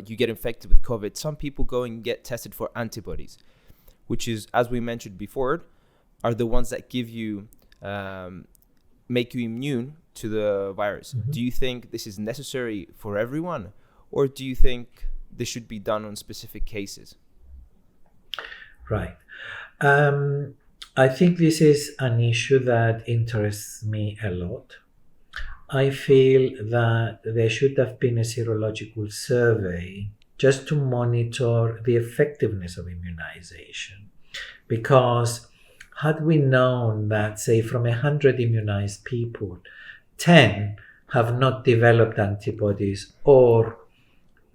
You get infected with COVID, some people go and get tested for antibodies, which is, as we mentioned before, are the ones that give you, make you immune to the virus. Mm-hmm. Do you think this is necessary for everyone, or do you think this should be done on specific cases? Right. I think this is an issue that interests me a lot. I feel that there should have been a serological survey just to monitor the effectiveness of immunization. Because had we known that, say, from 100 immunized people, 10 have not developed antibodies, or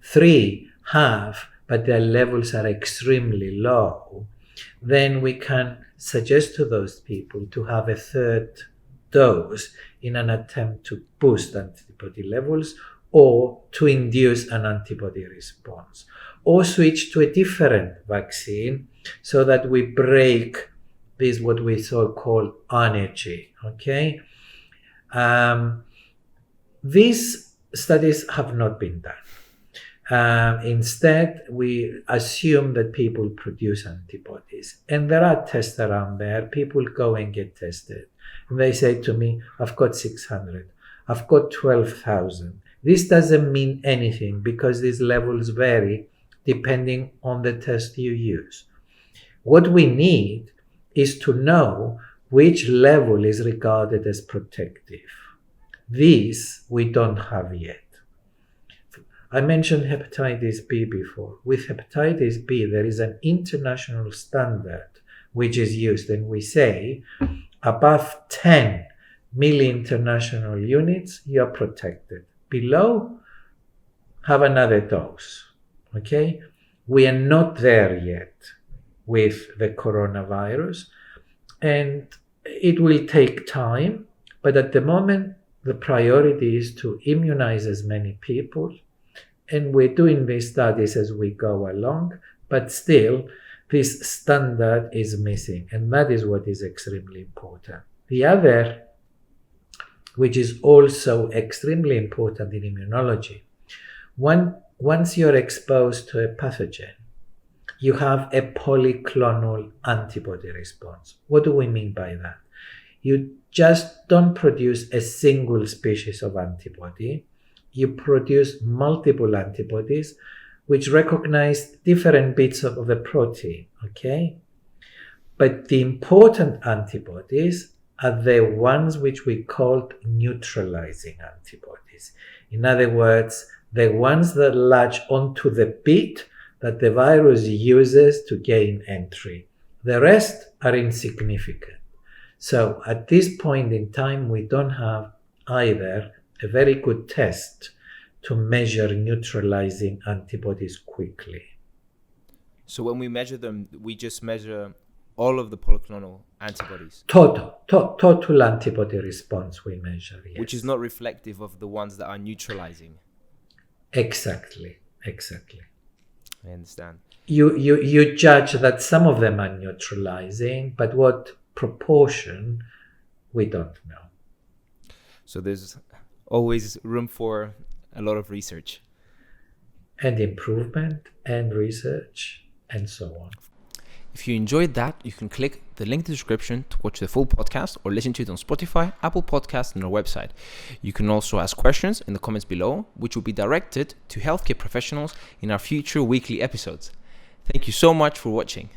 3 have, but their levels are extremely low, then we can suggest to those people to have a third dose in an attempt to boost antibody levels or to induce an antibody response, or switch to a different vaccine so that we break this, what we so-called anergy. Okay? These studies have not been done. Instead, we assume that people produce antibodies. And there are tests around there. People go and get tested. And they say to me, I've got 600. I've got 12,000. This doesn't mean anything because these levels vary depending on the test you use. What we need is to know which level is regarded as protective. This we don't have yet. I mentioned hepatitis B before. With hepatitis B, there is an international standard which is used, and we say above 10 milli-international units, you are protected. Below, have another dose. Okay? We are not there yet with the coronavirus, and it will take time, but at the moment, the priority is to immunize as many people. And we're doing these studies as we go along, but still, this standard is missing. And that is what is extremely important. The other, which is also extremely important in immunology, once you're exposed to a pathogen, you have a polyclonal antibody response. What do we mean by that? You just don't produce a single species of antibody. You produce multiple antibodies which recognize different bits of the protein, okay? But the important antibodies are the ones which we call neutralizing antibodies. In other words, the ones that latch onto the bit that the virus uses to gain entry. The rest are insignificant. So at this point in time, we don't have either a very good test to measure neutralizing antibodies quickly. So when we measure them, we just measure all of the polyclonal antibodies? Total antibody response we measure, yes. Which is not reflective of the ones that are neutralizing. Exactly. I understand. You judge that some of them are neutralizing, but what proportion, we don't know. So there's always room for a lot of research. And improvement and research and so on. If you enjoyed that, you can click the link in the description to watch the full podcast or listen to it on Spotify, Apple Podcasts, and our website. You can also ask questions in the comments below, which will be directed to healthcare professionals in our future weekly episodes. Thank you so much for watching.